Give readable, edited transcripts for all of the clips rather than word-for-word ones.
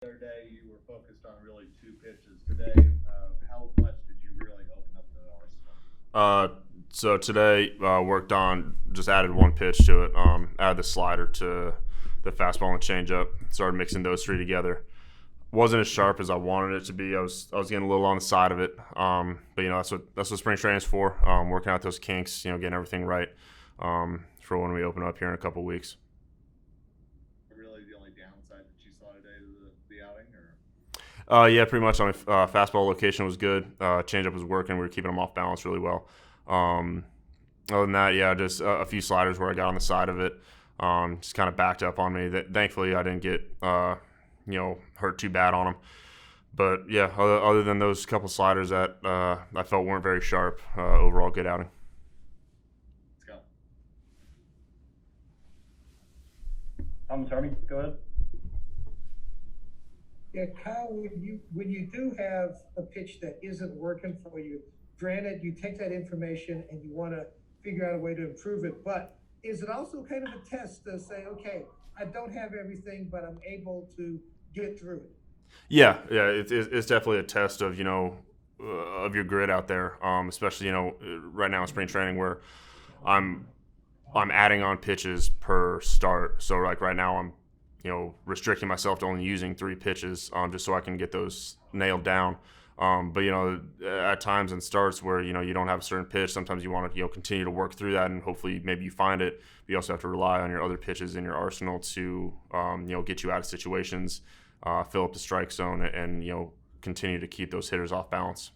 The other day you were focused on really two pitches. Today, how much did you really open up the arsenal? Uh, so today worked on just added one pitch to it. Added the slider to the fastball and changeup. Started mixing those three together. Wasn't as sharp as I wanted it to be. I was getting a little on the side of it. But that's what spring training is for. Working out those kinks. Getting everything right for when we open up here in a couple weeks. Really, the only downside that you saw today to the outing, or Yeah, pretty much. On fastball location was good. Changeup was working. We were keeping them off balance really well. Um, Other than that, yeah, just a few sliders where I got on the side of it. Just kind of backed up on me. That thankfully I didn't get hurt too bad on them. But yeah, other than those couple sliders that I felt weren't very sharp, overall good outing. let's go. Thomas Harvey, go ahead. Yeah, Kyle, when you do have a pitch that isn't working for you, granted, you take that information and you want to figure out a way to improve it, but is it also kind of a test to say, okay, I don't have everything, but I'm able to get through it? Yeah, it's definitely a test of of your grit out there, especially right now in spring training where I'm I'm adding on pitches per start. So like right now I'm restricting myself to only using three pitches, just so I can get those nailed down. But at times in starts where you don't have a certain pitch, sometimes you want to continue to work through that and hopefully maybe you find it. But you also have to rely on your other pitches in your arsenal to get you out of situations, fill up the strike zone, and continue to keep those hitters off balance.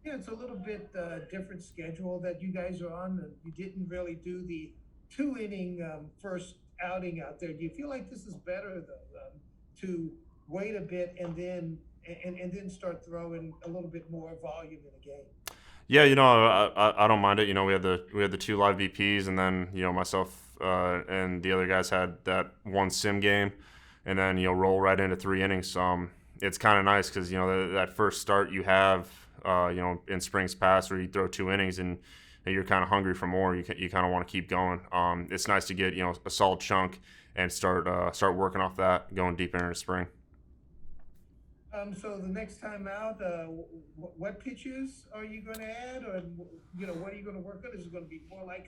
Yeah, it's a little bit different schedule that you guys are on. And you didn't really do the two-inning first outing out there. Do you feel like this is better though, to wait a bit and then start throwing a little bit more volume in the game? Yeah, I don't mind it. We had the two live VPs, and then myself and the other guys had that one sim game, and then roll right into 3 innings. It's kind of nice because that first start you have in springs past where you throw 2 innings and you're kind of hungry for more. You kind of want to keep going. It's nice to get a solid chunk and start working off that, going deeper into spring. So the next time out, what pitches are you going to add, or what are you going to work on? Is it going to be more like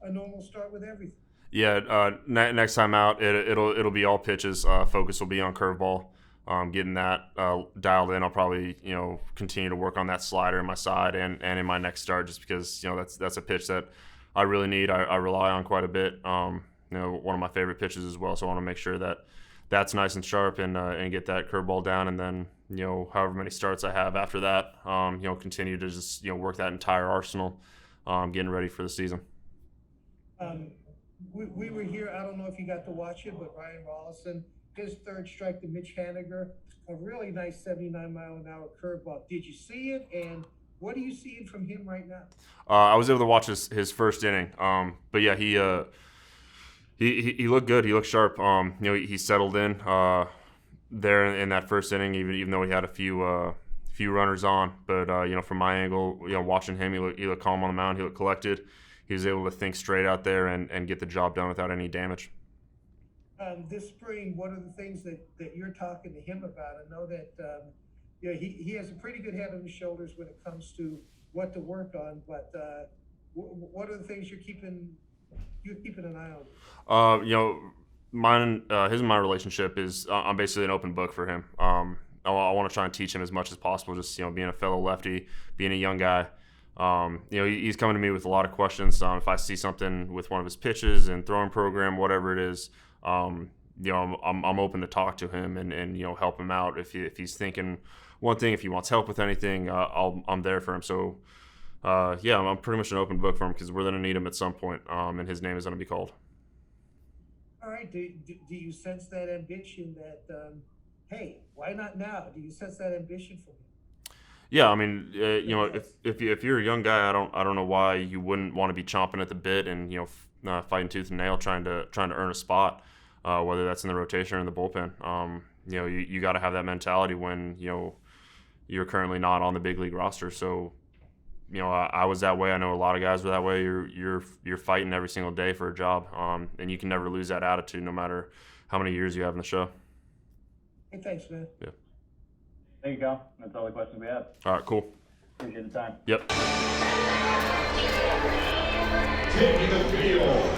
a normal start with everything? Yeah, next time out, it'll be all pitches. Focus will be on curveball. Getting that dialed in. I'll probably continue to work on that slider in my side and in my next start, just because that's a pitch that I really need. I rely on quite a bit. One of my favorite pitches as well. So I want to make sure that that's nice and sharp and get that curveball down, and then however many starts I have after that, continue to just work that entire arsenal, getting ready for the season. Um, we were here. I don't know if you got to watch it, but Ryan Rollison, his third strike to Mitch Haniger, a really nice 79-mile-an-hour curveball. Did you see it? And what are you seeing from him right now? I was able to watch his first inning, but yeah, he looked good. He looked sharp. He settled in there in that first inning, even though he had a few runners on. But from my angle, watching him, he looked calm on the mound. He looked collected. He was able to think straight out there and get the job done without any damage. This spring, what are the things that you're talking to him about? I know that he has a pretty good head on his shoulders when it comes to what to work on. But what are the things you're keeping an eye on? His and my relationship is I'm basically an open book for him. I want to try and teach him as much as possible. Just being a fellow lefty, being a young guy. He's coming to me with a lot of questions. If I see something with one of his pitches and throwing program, whatever it is, I'm open to talk to him and help him out if he's thinking one thing. If he wants help with anything, I'm there for him. So I'm pretty much an open book for him because we're going to need him at some point, and his name is going to be called. All right. Do you sense that ambition that, hey, why not now? Do you sense that ambition from him? Yeah, I mean, if you're a young guy, I don't know why you wouldn't want to be chomping at the bit and fighting tooth and nail, trying to earn a spot, whether that's in the rotation or in the bullpen. You got to have that mentality when you're currently not on the big league roster. So I was that way. I know a lot of guys were that way. You're fighting every single day for a job, and you can never lose that attitude, no matter how many years you have in the show. Hey, thanks, man. Thank you, Kyle. That's all the questions we have. All right, cool. Appreciate the time. Yep. Taking the field